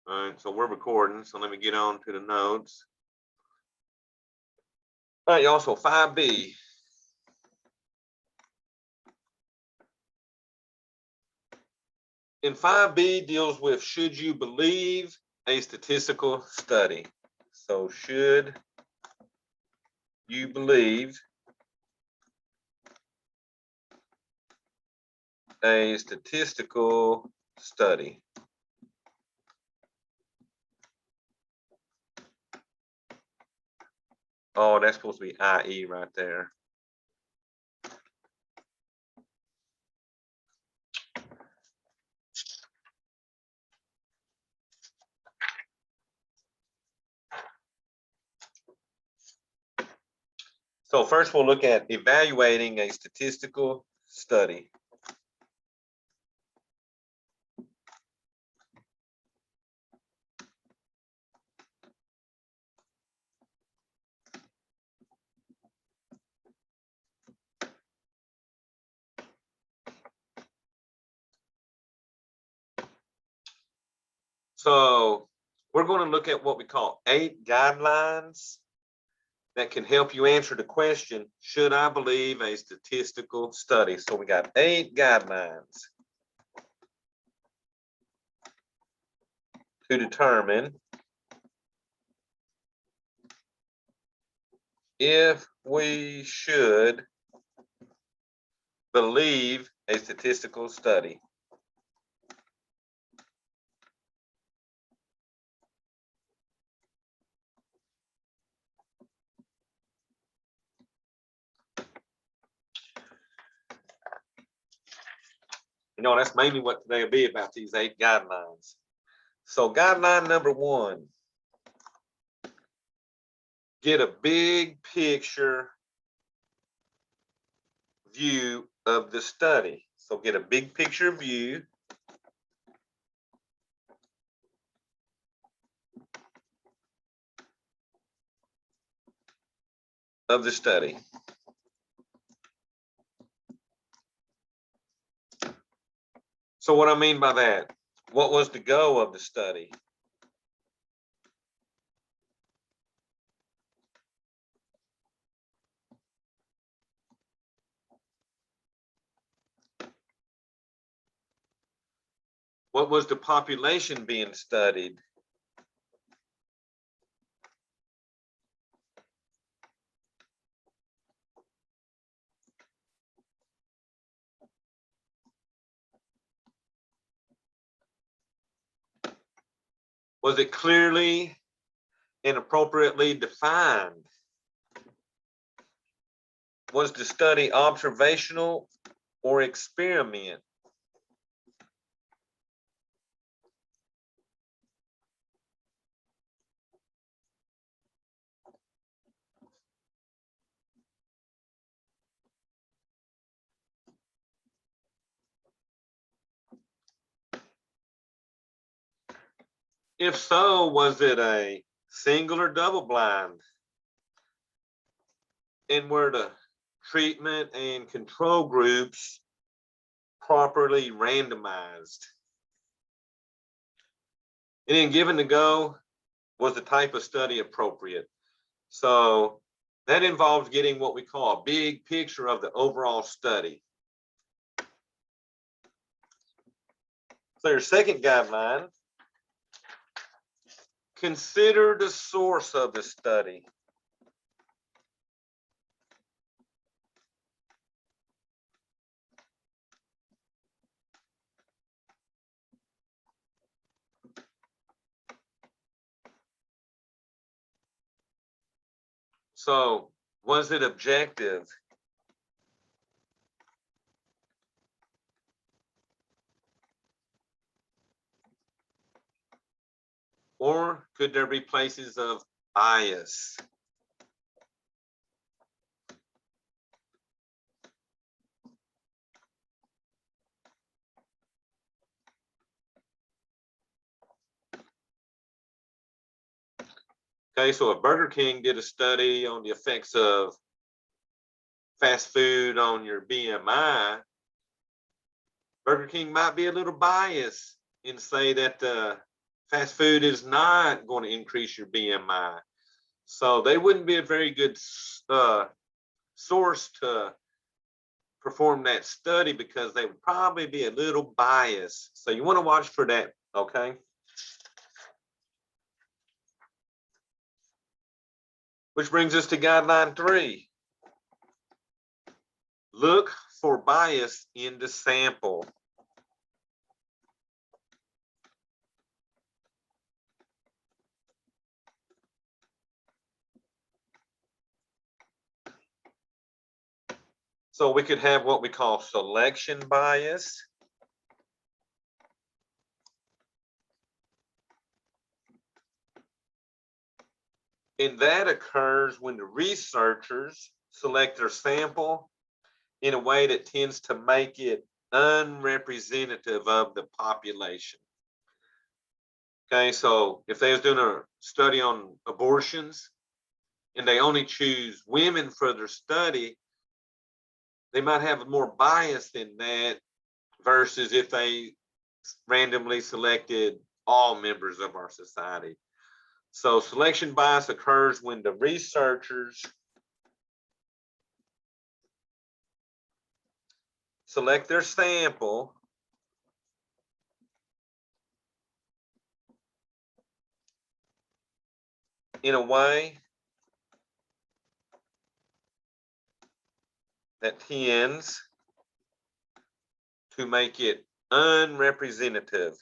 All right, so we're recording. So let me get on to the notes. All right, y'all. So 5B. In 5B deals with should you believe a statistical study? So should you believe a statistical study? Oh, that's supposed to be IE right there. So first we'll look at evaluating a statistical study. So we're going to look at what we call 8 guidelines that can help you answer the question, should I believe a statistical study? So we got 8 guidelines to determine if we should believe a statistical study. You know, that's mainly what today will be about, these 8 guidelines. So guideline number 1, get a big picture view of the study. So get a big picture view of the study. So what I mean by that, what was the goal of the study? What was the population being studied? Was it clearly and appropriately defined? Was the study observational or experiment? If so, was it a single or double blind? And were the treatment and control groups properly randomized? And then given the go, was the type of study appropriate? So that involves getting what we call a big picture of the overall study. So your second guideline, consider the source of the study. So was it objective? Or could there be places of bias? Okay, so if Burger King did a study on the effects of fast food on your BMI, Burger King might be a little biased and say that the fast food is not going to increase your BMI. So they wouldn't be a very good source to perform that study because they would probably be a little biased. So you want to watch for that, okay? Which brings us to guideline 3. Look for bias in the sample. So we could have what we call selection bias. And that occurs when the researchers select their sample in a way that tends to make it unrepresentative of the population. Okay, so if they was doing a study on abortions and they only choose women for their study, they might have more bias than that versus if they randomly selected all members of our society. So selection bias occurs when the researchers select their sample in a way that tends to make it unrepresentative.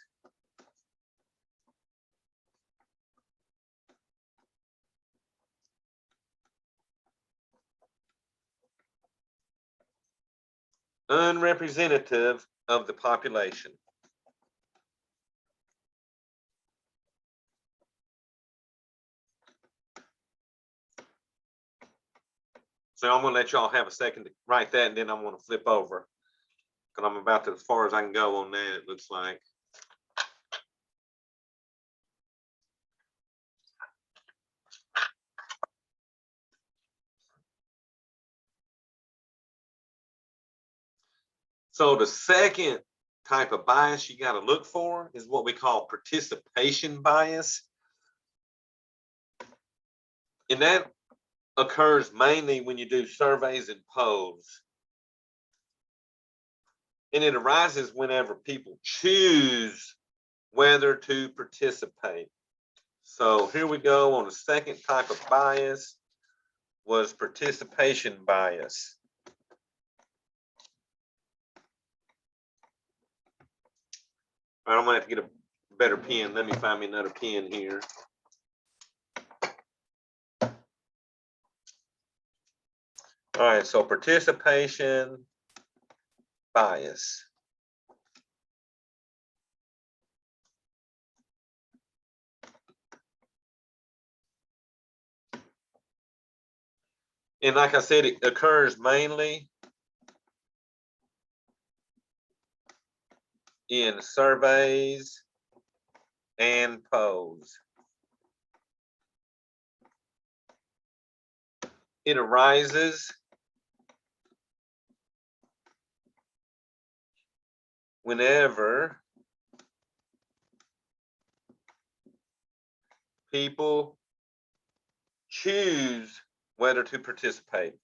Unrepresentative of the population. So I'm going to let y'all have a second to write that, and then I'm going to flip over because I'm about to, as far as I can go on that, it looks like. So the second type of bias you got to look for is what we call participation bias. And that occurs mainly when you do surveys and polls. And it arises whenever people choose whether to participate. So here we go on the second type of bias was participation bias. All right, I'm gonna have to get a better pen. Let me find me another pen here. All right, so participation bias. And like I said, it occurs mainly in surveys and polls. It arises whenever people choose whether to participate.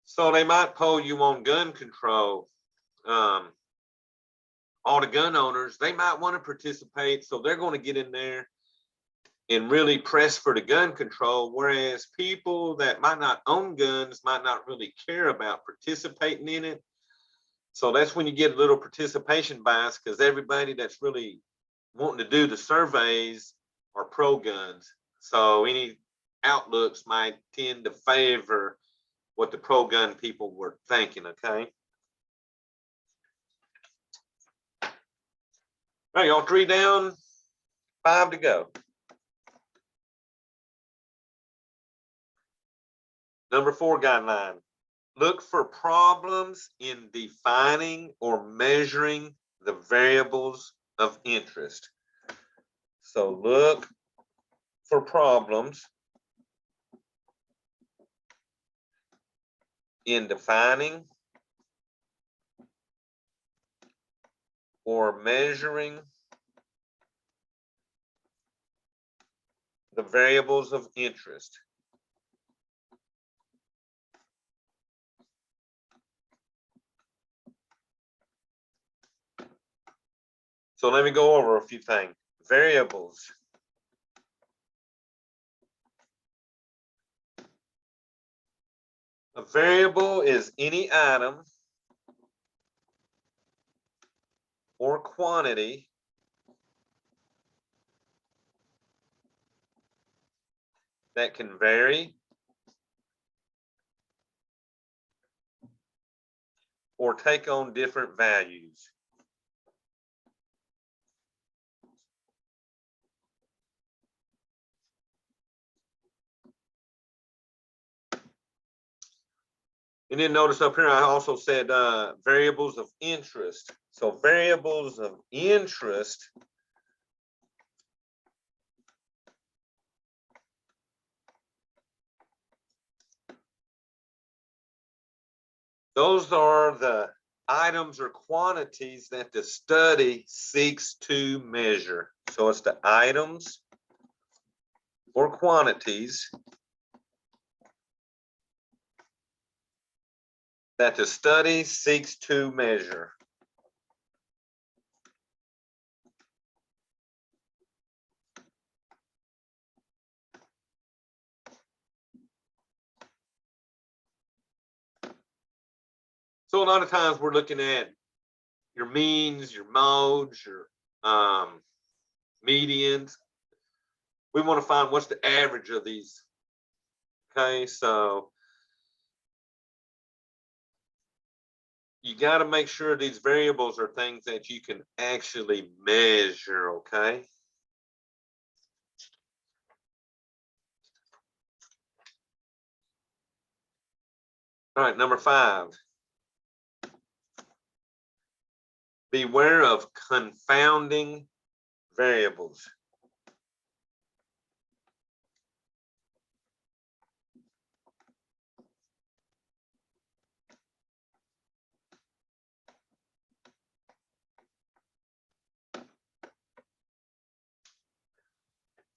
So they might poll you on gun control. All the gun owners, they might want to participate, so they're going to get in there and really press for the gun control, whereas people that might not own guns might not really care about participating in it. So that's when you get a little participation bias, because everybody that's really wanting to do the surveys are pro guns. So any outlooks might tend to favor what the pro gun people were thinking, okay? All right, y'all, 3 down, 5 to go. Number 4 guideline. Look for problems in defining or measuring the variables of interest. So look for problems in defining or measuring the variables of interest. So let me go over a few things. Variables. A variable is any item or quantity that can vary or take on different values. And then notice up here, I also said variables of interest. So variables of interest those are the items or quantities that the study seeks to measure. So it's the items or quantities that the study seeks to measure. So a lot of times we're looking at your means, your modes, your medians. We want to find what's the average of these. Okay, so you got to make sure these variables are things that you can actually measure, okay? All right, number 5. Beware of confounding variables.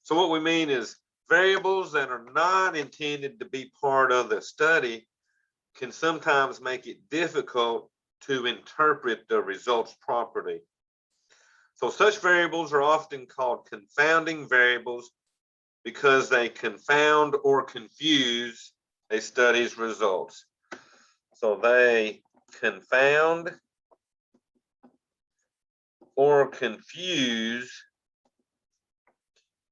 So what we mean is variables that are not intended to be part of the study can sometimes make it difficult to interpret the results properly. So such variables are often called confounding variables because they confound or confuse a study's results. So they confound or confuse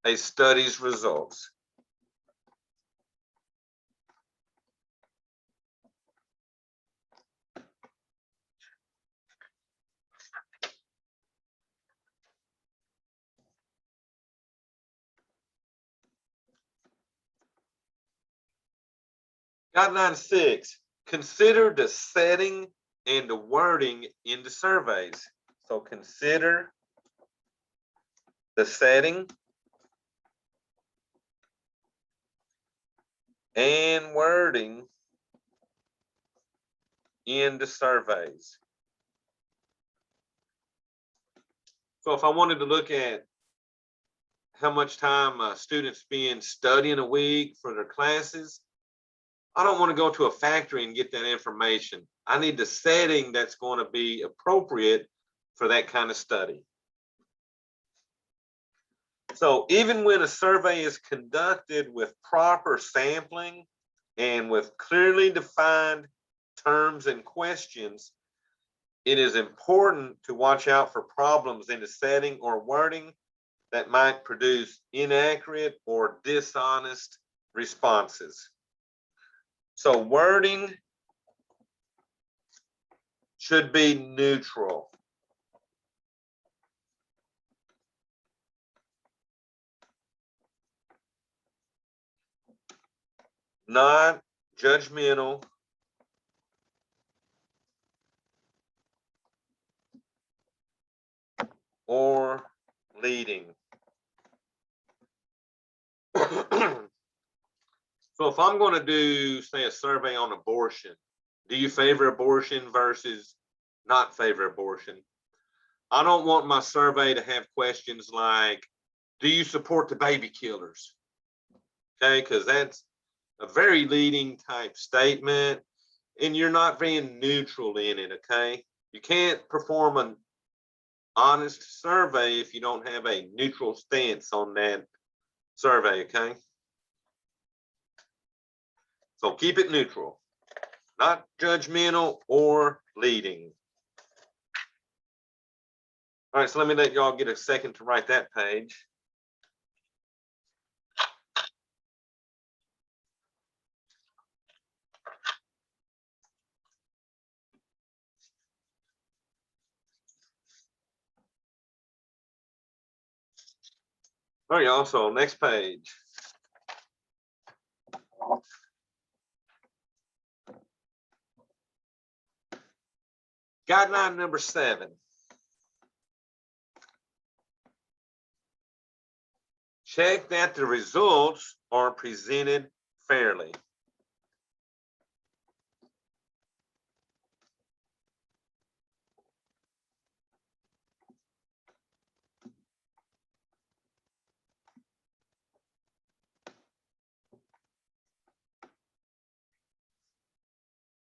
a study's results. Guideline 6, consider the setting and the wording in the surveys. So consider the setting and wording in the surveys. So if I wanted to look at how much time students spend studying a week for their classes, I don't want to go to a factory and get that information. I need the setting that's going to be appropriate for that kind of study. So even when a survey is conducted with proper sampling and with clearly defined terms and questions, it is important to watch out for problems in the setting or wording that might produce inaccurate or dishonest responses. So wording should be neutral. Not judgmental or leading. So if I'm going to do, say, a survey on abortion, Do you favor abortion versus not favor abortion? I don't want my survey to have questions like, do you support the baby killers? Okay, because that's a very leading type statement and you're not being neutral in it, okay? You can't perform an honest survey if you don't have a neutral stance on that survey, okay? So keep it neutral, not judgmental or leading. All right, so let me let y'all get a second to write that page. All right, y'all, so next page. Guideline number 7. Check that the results are presented fairly.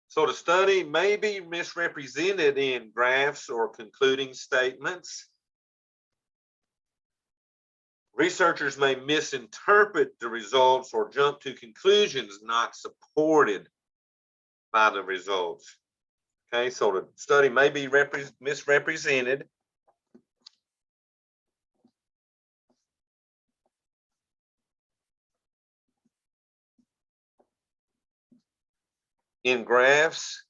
So the study may be misrepresented in graphs or concluding statements. Researchers may misinterpret the results or jump to conclusions not supported by the results. Okay, so the study may be misrepresented. In graphs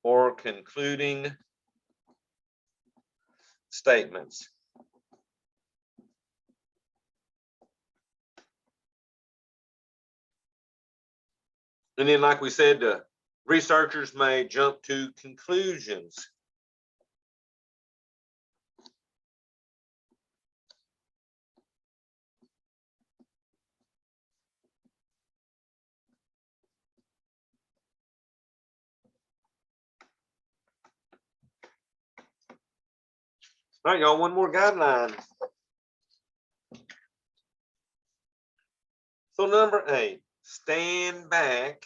or concluding statements. And then, like we said, the researchers may jump to conclusions. All right, y'all, one more guideline. So number 8, stand back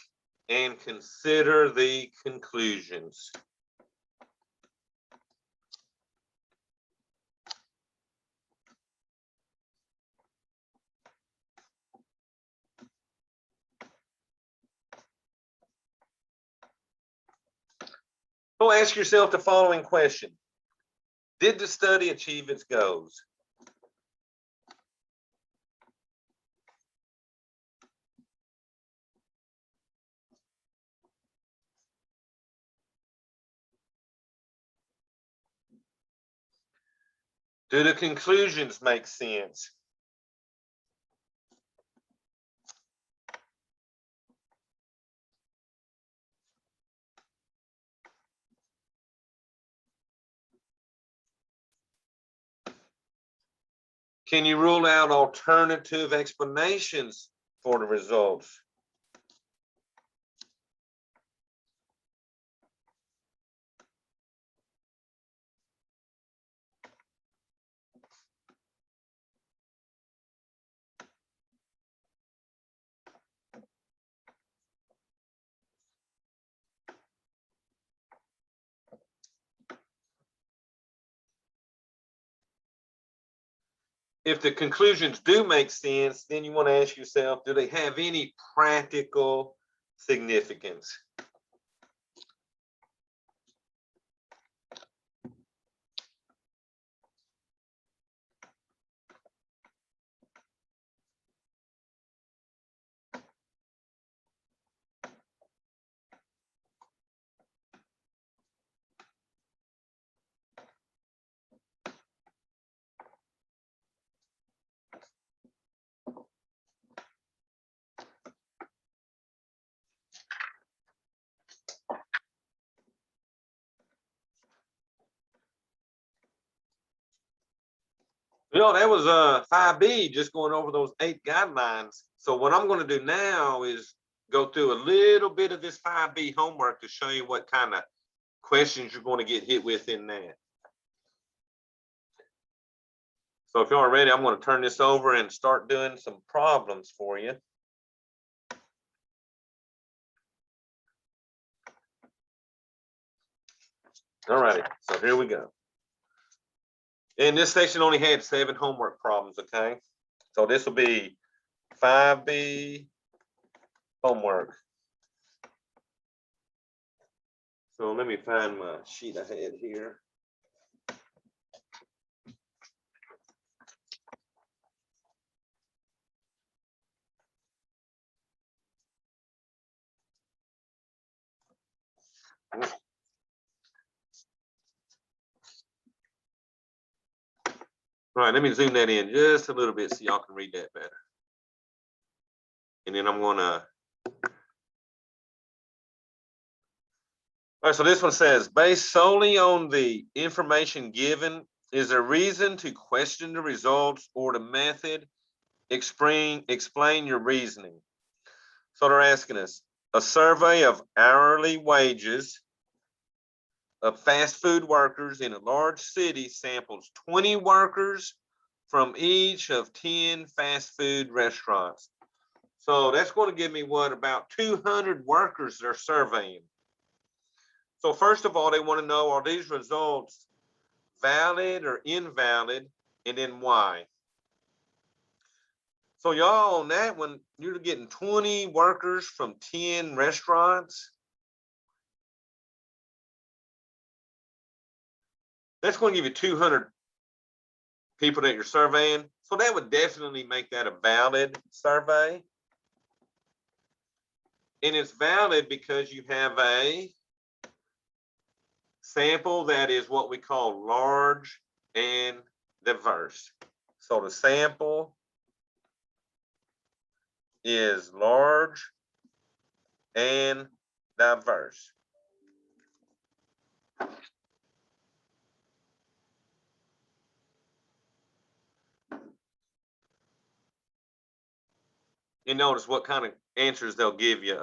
and consider the conclusions. So ask yourself the following question. Did the study achieve its goals? Do the conclusions make sense? Can you rule out alternative explanations for the results? If the conclusions do make sense, then you want to ask yourself, do they have any practical significance? You know, that was 5B, just going over those 8 guidelines. So what I'm going to do now is go through a little bit of this 5B homework to show you what kind of questions you're going to get hit with in that. So if you are ready, I'm going to turn this over and start doing some problems for you. All righty, so here we go. And this section only had 7 homework problems, okay? So this will be 5B homework. So let me find my sheet I had here. All right, let me zoom that in just a little bit so y'all can read that better. And then I'm gonna. All right, so this one says, based solely on the information given, is there reason to question the results or the method? Explain your reasoning. So they're asking us, a survey of hourly wages of fast food workers in a large city samples 20 workers from each of 10 fast food restaurants. So that's going to give me what, about 200 workers they're surveying. So first of all, they want to know, are these results valid or invalid, and then why? So y'all, on that one, you're getting 20 workers from 10 restaurants. That's going to give you 200 people that you're surveying. So that would definitely make that a valid survey. And it's valid because you have a sample that is what we call large and diverse. So the sample is large and diverse. You notice what kind of answers they'll give you.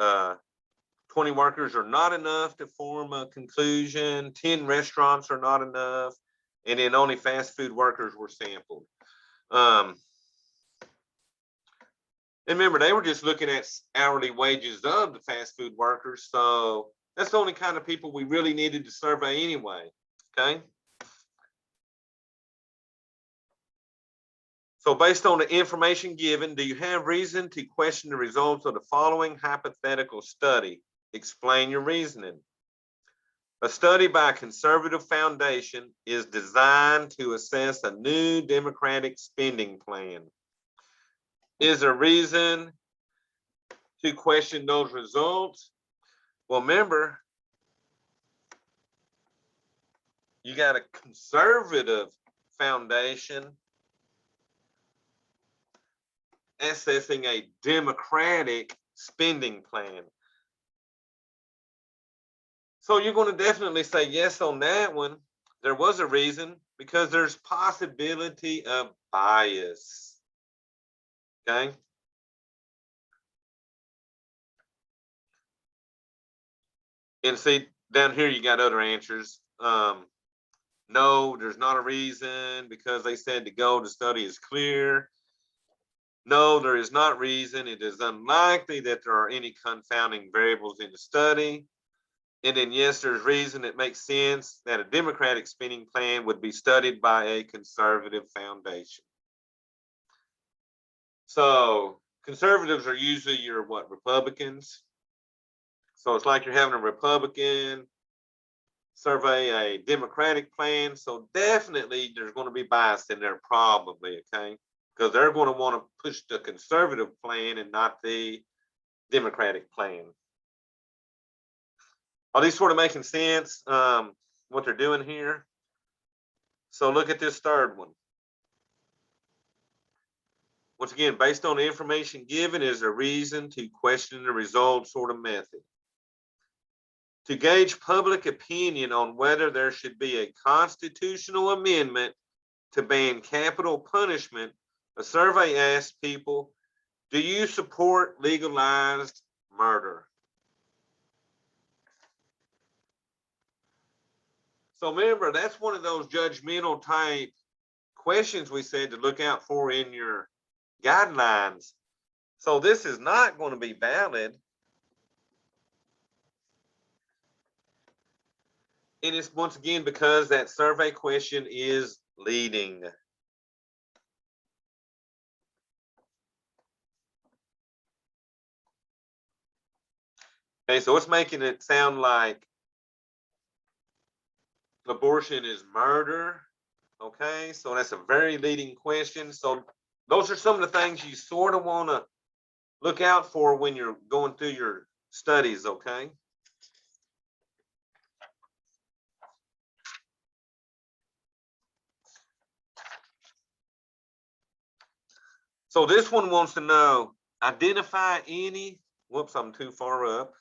20 workers are not enough to form a conclusion. 10 restaurants are not enough. And then only fast food workers were sampled. And remember, they were just looking at hourly wages of the fast food workers. So that's the only kind of people we really needed to survey anyway. Okay. So based on the information given, do you have reason to question the results of the following hypothetical study? Explain your reasoning. A study by a conservative foundation is designed to assess a new Democratic spending plan. Is there reason to question those results? Well, remember, you got a conservative foundation assessing a Democratic spending plan. So you're going to definitely say yes on that one. There was a reason, because there's possibility of bias. Okay. And see, down here you got other answers. No, there's not a reason because they said the goal of the study is clear. No, there is not reason. It is unlikely that there are any confounding variables in the study. And then, yes, there's reason. It makes sense that a Democratic spending plan would be studied by a conservative foundation. So conservatives are usually your what, Republicans. So it's like you're having a Republican survey a Democratic plan. So definitely there's going to be bias in there probably, okay? Because they're going to want to push the conservative plan and not the Democratic plan. Are these sort of making sense, what they're doing here? So look at this third one. Once again, based on the information given, is there reason to question the results or the method? To gauge public opinion on whether there should be a constitutional amendment to ban capital punishment, a survey asked people, do you support legalized murder. So remember, that's one of those judgmental type questions we said to look out for in your guidelines. So this is not going to be valid. And it's once again because that survey question is leading. Okay, so it's making it sound like abortion is murder. Okay, so that's a very leading question. So those are some of the things you sort of want to look out for when you're going through your studies, okay? So this one wants to know, identify any, whoops, I'm too far up.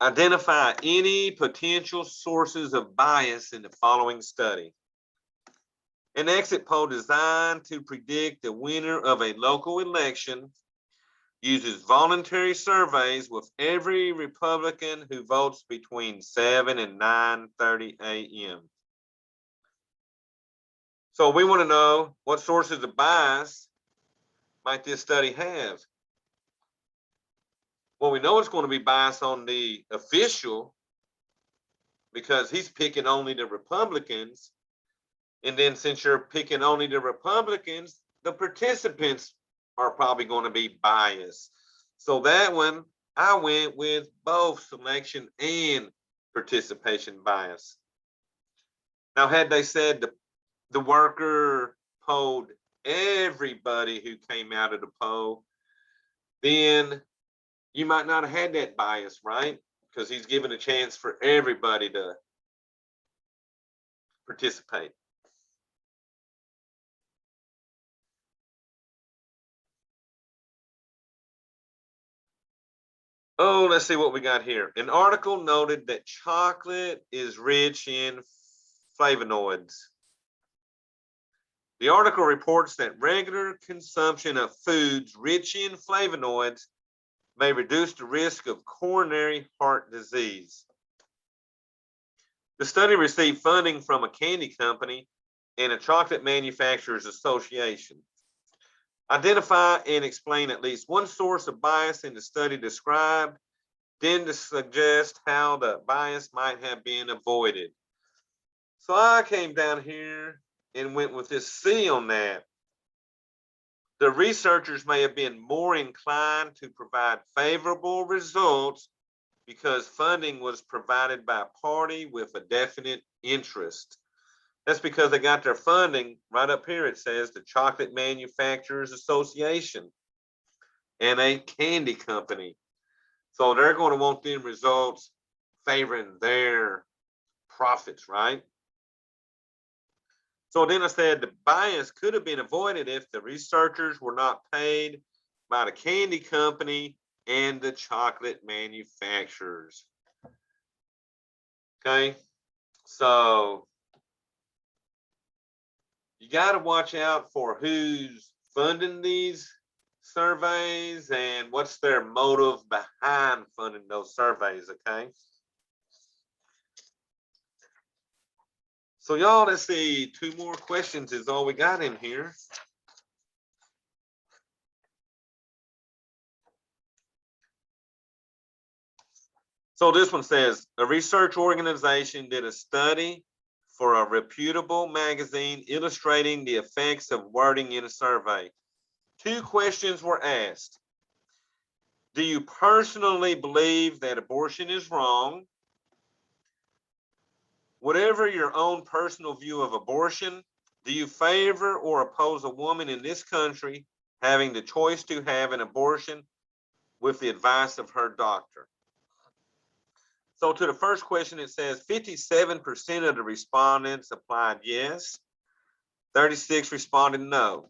Identify any potential sources of bias in the following study. An exit poll designed to predict the winner of a local election uses voluntary surveys with every Republican who votes between 7 and 9:30 a.m. So we want to know what sources of bias might this study have. Well, we know it's going to be biased on the official because he's picking only the Republicans. And then since you're picking only the Republicans, the participants are probably going to be biased. So that one, I went with both selection and participation bias. Now, had they said the worker polled everybody who came out of the poll, then you might not have had that bias, right? Because he's given a chance for everybody to participate. Oh, let's see what we got here. An article noted that chocolate is rich in flavonoids. The article reports that regular consumption of foods rich in flavonoids may reduce the risk of coronary heart disease. The study received funding from a candy company and a chocolate manufacturers association. Identify and explain at least one source of bias in the study described, then to suggest how the bias might have been avoided. So I came down here and went with this C on that. The researchers may have been more inclined to provide favorable results because funding was provided by a party with a definite interest. That's because they got their funding right up here. It says the Chocolate Manufacturers Association and a candy company. So they're going to want them results favoring their profits, right? So then I said the bias could have been avoided if the researchers were not paid by the candy company and the chocolate manufacturers. Okay, so you got to watch out for who's funding these surveys and what's their motive behind funding those surveys, okay? So y'all, let's see, 2 more questions is all we got in here. So this one says, a research organization did a study for a reputable magazine illustrating the effects of wording in a survey. 2 questions were asked. Do you personally believe that abortion is wrong? Whatever your own personal view of abortion, do you favor or oppose a woman in this country having the choice to have an abortion with the advice of her doctor? So to the first question, it says 57% of the respondents applied yes, 36 responded no.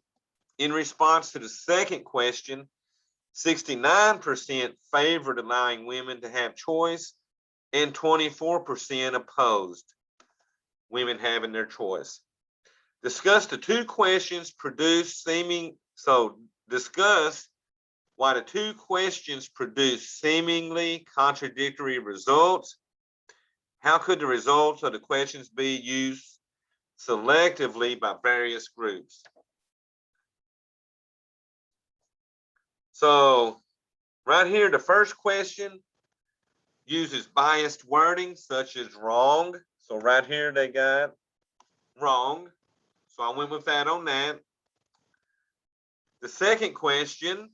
In response to the second question, 69% favored allowing women to have choice and 24% opposed women having their choice. Discuss the 2 questions produced discuss why the two questions produce seemingly contradictory results. How could the results of the questions be used selectively by various groups? So right here, the first question uses biased wording such as wrong. So right here they got wrong. So I went with that on that. The second question,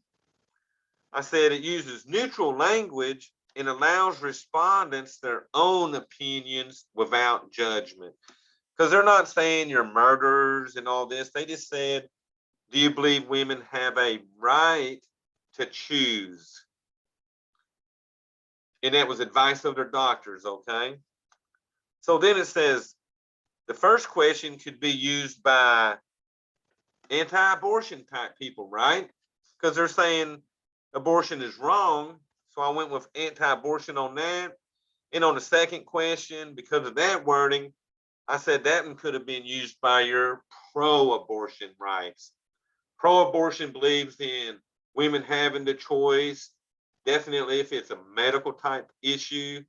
I said it uses neutral language and allows respondents their own opinions without judgment. Because they're not saying you're murderers and all this. They just said, do you believe women have a right to choose? And that was advice of their doctors, okay? So then it says, the first question could be used by anti-abortion type people, right? Because they're saying abortion is wrong. So I went with anti-abortion on that. And on the second question, because of that wording, I said that one could have been used by your pro-abortion rights. Pro-abortion believes in women having the choice, definitely if it's a medical type issue,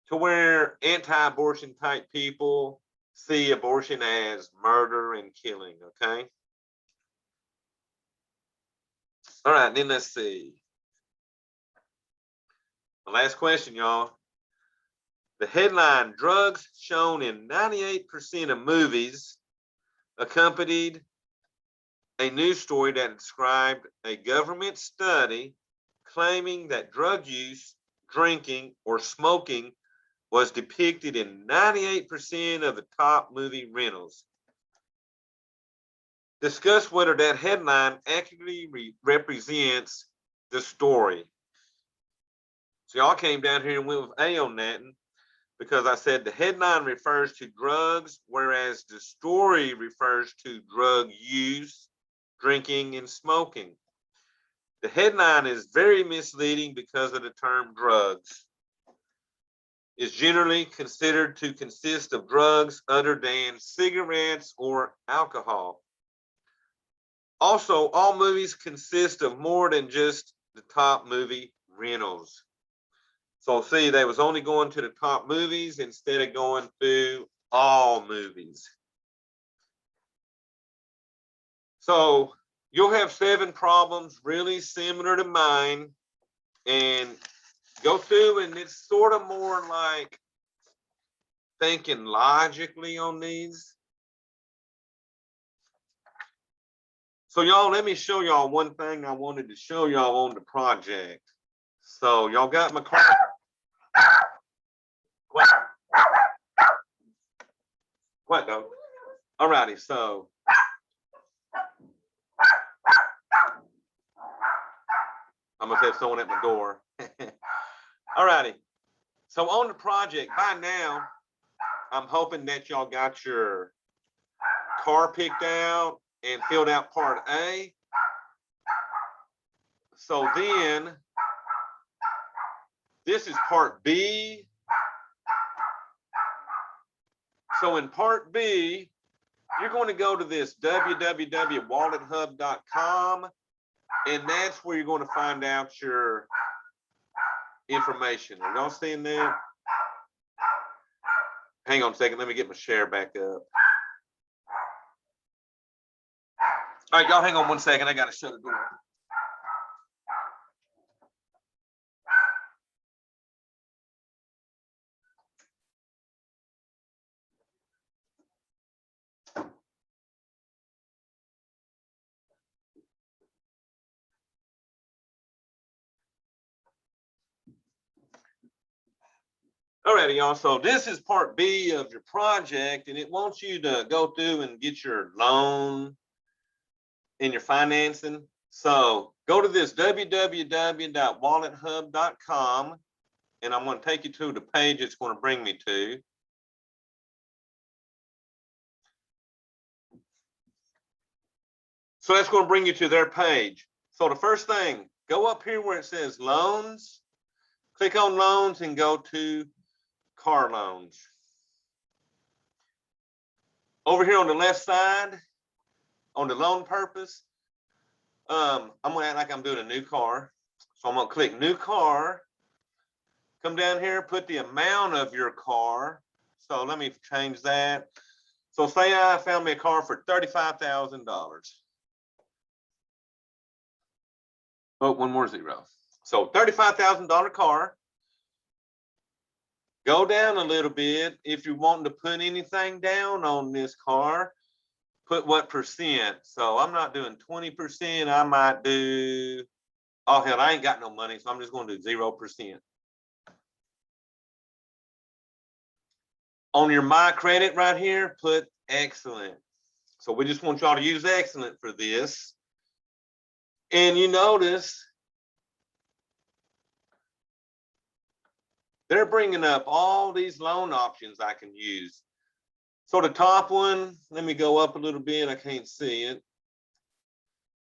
to where anti-abortion type people see abortion as murder and killing, okay? All right, then let's see. The last question, y'all. The headline, drugs shown in 98% of movies, accompanied a news story that described a government study claiming that drug use, drinking, or smoking was depicted in 98% of the top movie rentals. Discuss whether that headline accurately represents the story. So y'all came down here and went with A on that because I said the headline refers to drugs, whereas the story refers to drug use, drinking, and smoking. The headline is very misleading because of the term drugs. Is generally considered to consist of drugs other than cigarettes or alcohol. Also, all movies consist of more than just the top movie rentals. So see, they was only going to the top movies instead of going through all movies. So you'll have 7 problems really similar to mine, and go through, and it's sort of more like thinking logically on these. So y'all, let me show y'all one thing I wanted to show y'all on the project. So y'all got my car. What though? All righty, so I'm gonna have someone at my door. All righty. So on the project, by now, I'm hoping that y'all got your car picked out and filled out part A. So then, this is part B. So in part B, you're going to go to this www.wallethub.com, and that's where you're going to find out your information. Are y'all seeing that? Hang on a second. Let me get my share back up. All right, y'all hang on one second. I got to shut the door. Alrighty, y'all. So this is part B of your project, and it wants you to go through and get your loan and your financing. So go to this www.wallethub.com, and I'm going to take you to the page it's going to bring me to. So that's going to bring you to their page. So the first thing, go up here where it says loans, click on loans and go to car loans. Over here on the left side, on the loan purpose, I'm gonna act like I'm doing a new car. So I'm gonna click new car. Come down here, put the amount of your car. So let me change that. So say I found me a car for $35,000. Oh, one more zero. So $35,000 car. Go down a little bit. If you're wanting to put anything down on this car, put what percent. So I'm not doing 20%. I might do, oh hell, I ain't got no money, so I'm just going to do 0%. On your My Credit right here, put excellent. So we just want y'all to use excellent for this. And you notice they're bringing up all these loan options I can use. So the top one, let me go up a little bit. I can't see it.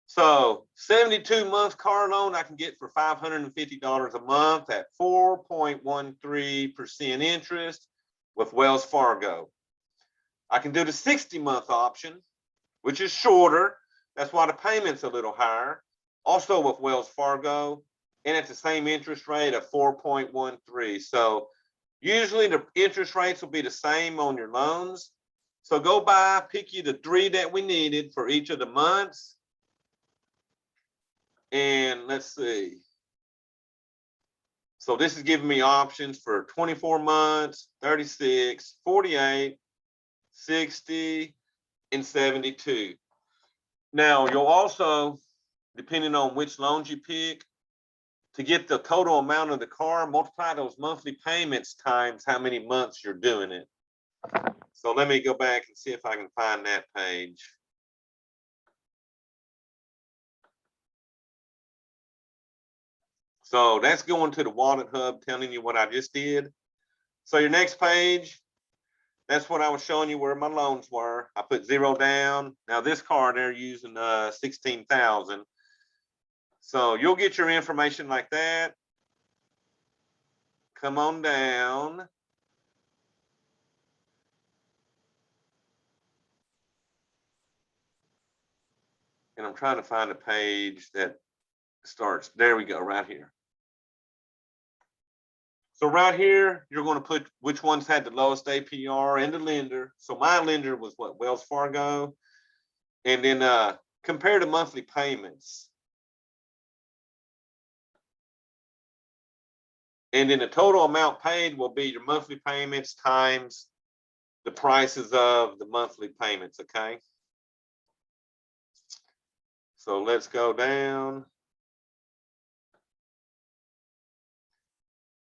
So 72 month car loan I can get for $550 a month at 4.13% interest with Wells Fargo. I can do the 60-month option, which is shorter. That's why the payment's a little higher. Also with Wells Fargo, and at the same interest rate of 4.13. So usually the interest rates will be the same on your loans. So go by, pick you the 3 that we needed for each of the months. And let's see. So this is giving me options for 24 months, 36, 48, 60, and 72. Now you'll also, depending on which loans you pick, to get the total amount of the car, multiply those monthly payments times how many months you're doing it. So let me go back and see if I can find that page. So that's going to the Wallet Hub, telling you what I just did. So your next page, that's what I was showing you where my loans were. I put 0 down. Now this car, they're using 16,000. So you'll get your information like that. Come on down. And I'm trying to find a page that starts. There we go, right here. So right here, you're going to put which ones had the lowest APR and the lender. So my lender was what, Wells Fargo. And then compare the monthly payments. And then the total amount paid will be your monthly payments times the prices of the monthly payments, okay? So let's go down.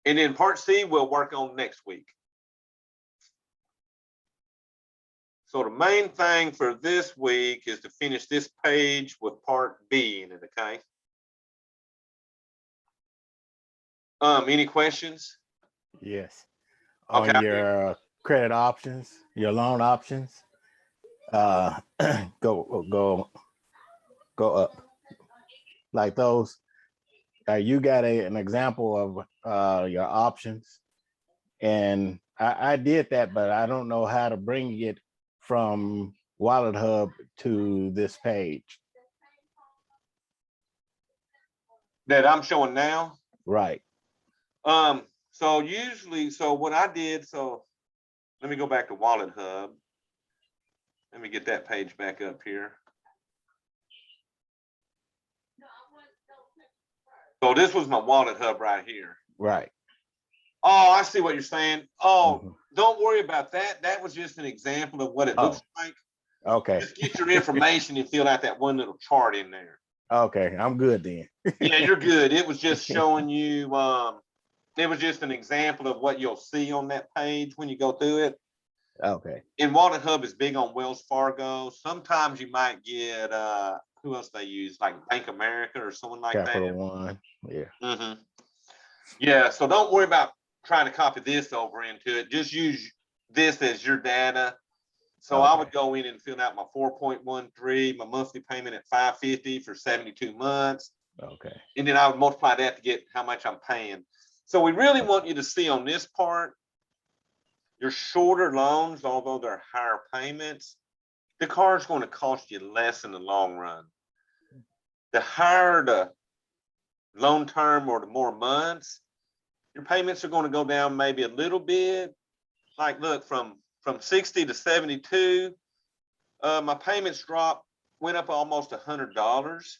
And then part C we'll work on next week. So the main thing for this week is to finish this page with part B in it, okay? Any questions? Yes. Okay. On your credit options, your loan options, go up like those. You got an example of your options, and I did that, but I don't know how to bring it from Wallet Hub to this page. That I'm showing now? Right. So usually, so what I did, so let me go back to Wallet Hub. Let me get that page back up here. So this was my Wallet Hub right here. Right. Oh, I see what you're saying. Oh, don't worry about that. That was just an example of what it looks like. Okay. Just get your information and fill out that one little chart in there. Okay, I'm good then. Yeah, you're good. It was just showing you, it was just an example of what you'll see on that page when you go through it. Okay. And Wallet Hub is big on Wells Fargo. Sometimes you might get, who else they use, like Bank America or someone like Capital that. One, yeah. Mm-hmm. Yeah, so don't worry about trying to copy this over into it. Just use this as your data. So I would go in and fill out my 4.13, my monthly payment at $550 for 72 months. Okay. And then I would multiply that to get how much I'm paying. So we really want you to see on this part, your shorter loans, although they're higher payments, the car is going to cost you less in the long run. the higher the loan term or the more months, your payments are going to go down maybe a little bit. Like, look, from 60 to 72, my payments went up almost $100.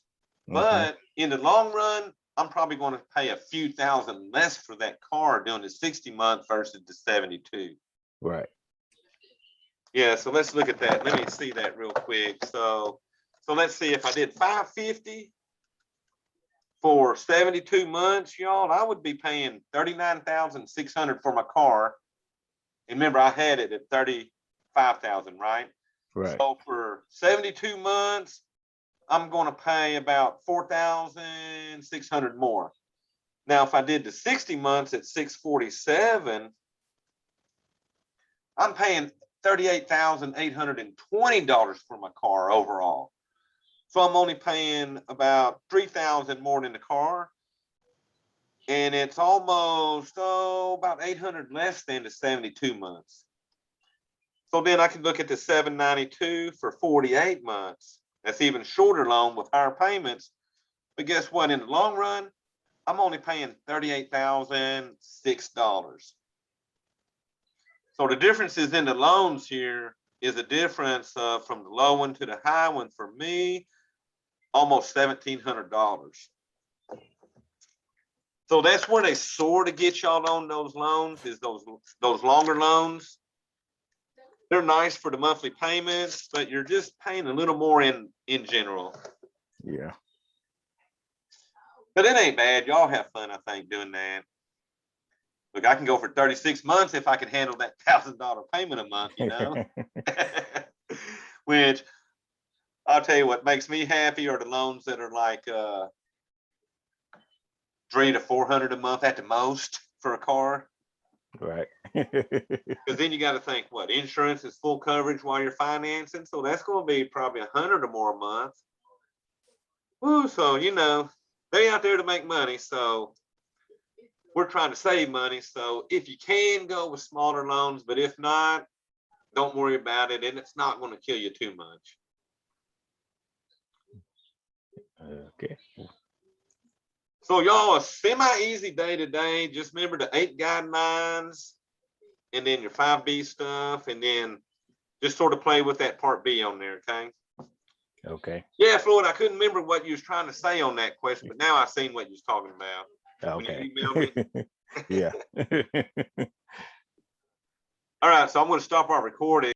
But in the long run, I'm probably going to pay a few thousand less for that car during the 60-month versus the 72. Right. Yeah, so let's look at that. Let me see that real quick. So let's see, if I did $550 for 72 months, y'all, I would be paying $39,600 for my car. And remember, I had it at $35,000, right? Right. So for 72 months, I'm going to pay about $4,600 more. Now, if I did the 60 months at $647, I'm paying $38,820 for my car overall. So I'm only paying about $3,000 more than the car. And it's almost, about $800 less than the 72 months. So then I can look at the $792 for 48 months. That's even shorter loan with higher payments. But guess what? In the long run, I'm only paying $38,006. So the differences in the loans here is a difference from the low one to the high one for me, almost $1,700. So that's where they sort of get y'all on those loans, is those longer loans. They're nice for the monthly payments, but you're just paying a little more in general. Yeah. But it ain't bad. Y'all have fun, I think, doing that. Look, I can go for 36 months if I can handle that $1,000 payment a month, you know? Which I'll tell you what makes me happy are the loans that are like $300 to $400 a month at the most for a car. Right. Because then you got to think, what, insurance is full coverage while you're financing, so that's going to be probably $100 or more a month. Woo, so they out there to make money, so we're trying to save money. So if you can, go with smaller loans, but if not, don't worry about it, and it's not going to kill you too much. Okay. So y'all, a semi-easy day today. Just remember the 8 guidelines and then your 5B stuff, and then just sort of play with that part B on there, okay? Okay. Yeah, Floyd, I couldn't remember what you was trying to say on that question, but now I seen what you was talking about. Okay. When you emailed me. Yeah. All right, so I'm going to stop our recording.